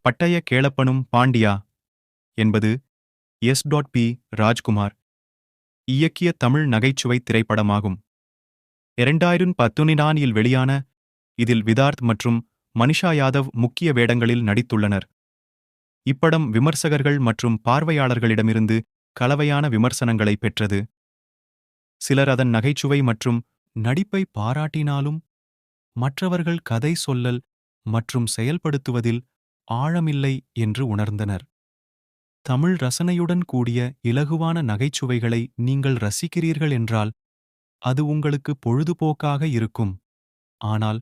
பட்டய கேளப்பனும் பாண்டியா என்பது எஸ். ராஜ்குமார் இயக்கிய தமிழ் நகைச்சுவை திரைப்படமாகும். 2014 வெளியான இதில் விதார்த் மற்றும் மனிஷா யாதவ் முக்கிய வேடங்களில் நடித்துள்ளனர். இப்படம் விமர்சகர்கள் மற்றும் பார்வையாளர்களிடமிருந்து கலவையான விமர்சனங்களை பெற்றது. சிலர் அதன் நகைச்சுவை மற்றும் நடிப்பை பாராட்டினாலும் மற்றவர்கள் கதை சொல்லல் மற்றும் செயல்படுத்துவதில் ஆழமில்லை என்று உணர்ந்தனர். தமிழ் ரசனையுடன் கூடிய இலகுவான நகைச்சுவைகளை நீங்கள் ரசிக்கிறீர்கள் என்றால் அது உங்களுக்கு பொழுதுபோக்காக இருக்கும். ஆனால்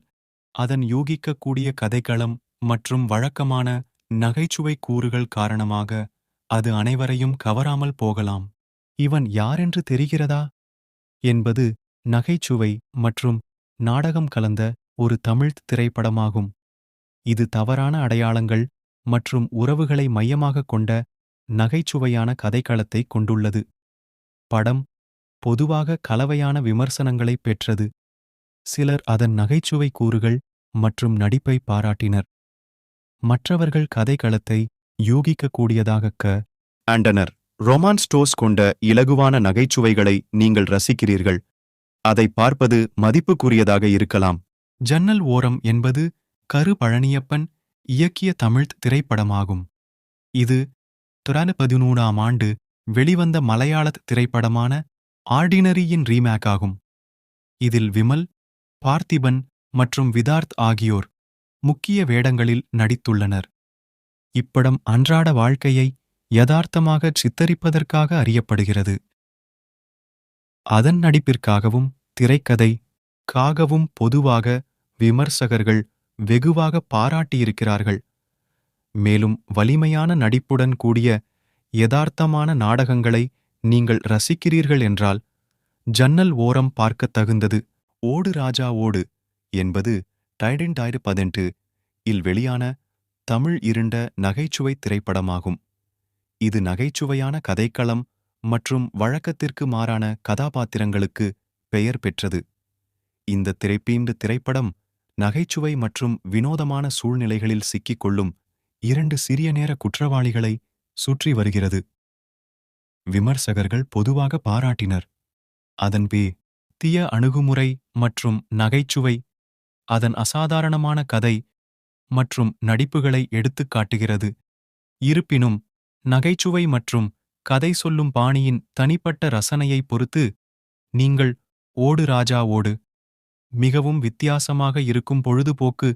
அதன் யூகிக்கக்கூடிய கதைக்களம் மற்றும் வழக்கமான நகைச்சுவை கூறுகள் காரணமாக அது அனைவரையும் கவராமல் போகலாம். இவன் யாரென்று தெரிகிறதா என்பது நகைச்சுவை மற்றும் நாடகம் கலந்த ஒரு தமிழ்த் திரைப்படமாகும். இது தவறான அடையாளங்கள் மற்றும் உறவுகளை மையமாகக் கொண்ட நகைச்சுவையான கதைக்களத்தை கொண்டுள்ளது. படம் பொதுவாக கலவையான விமர்சனங்களை பெற்றது. சிலர் அதன் நகைச்சுவை கூறுகள் மற்றும் நடிப்பை பாராட்டினர். மற்றவர்கள் கதைக்களத்தை யூகிக்கக்கூடியதாகக் ஆண்டனர். ரொமான்ஸ் டோஸ் கொண்ட இலகுவான நகைச்சுவைகளை நீங்கள் ரசிக்கிறீர்கள். அதை பார்ப்பது மதிப்புக்குரியதாக இருக்கலாம். ஜன்னல் ஓரம் என்பது கரு பழனியப்பன் இயக்கிய தமிழ்த் திரைப்படமாகும். இது 2013ஆம் ஆண்டு வெளிவந்த மலையாளத் திரைப்படமான ஆர்டினரியின் ரீமேக் ஆகும். இதில் விமல், பார்த்திபன் மற்றும் விதார்த் ஆகியோர் முக்கிய வேடங்களில் நடித்துள்ளனர். இப்படம் அன்றாட வாழ்க்கையை யதார்த்தமாக சித்தரிப்பதற்காக அறியப்படுகிறது. அதன் நடிப்பிற்காகவும் திரைக்கதைக்காகவும் பொதுவாக விமர்சகர்கள் வெகுவாக பாராட்டியிருக்கிறார்கள். மேலும் வலிமையான நடிப்புடன் கூடிய யதார்த்தமான நாடகங்களை நீங்கள் ரசிக்கிறீர்கள் என்றால் ஜன்னல் ஓரம் பார்க்கத் தகுந்தது. ஓடு ராஜா ஓடு என்பது 2018 இல் வெளியான தமிழ் இருண்ட நகைச்சுவை திரைப்படமாகும். இது நகைச்சுவையான கதைக்களம் மற்றும் வழக்கத்திற்கு மாறான கதாபாத்திரங்களுக்கு பெயர் பெற்றது. இந்த திரைப்படம் நகைச்சுவை மற்றும் வினோதமான சூழ்நிலைகளில் சிக்கிக்கொள்ளும் 2 சிறிய நேர குற்றவாளிகளை சுற்றி வருகிறது. விமர்சகர்கள் பொதுவாக பாராட்டினர். அதன் தீய அணுகுமுறை மற்றும் நகைச்சுவை அதன் அசாதாரணமான கதை மற்றும் நடிப்புகளை எடுத்துக் காட்டுகிறது. இருப்பினும் நகைச்சுவை மற்றும் கதை சொல்லும் பாணியின் தனிப்பட்ட ரசனையை பொறுத்து நீங்கள் ஓடு ராஜா ஓடு மிகவும் வித்தியாசமாக இருக்கும் பொழுதுபோக்கு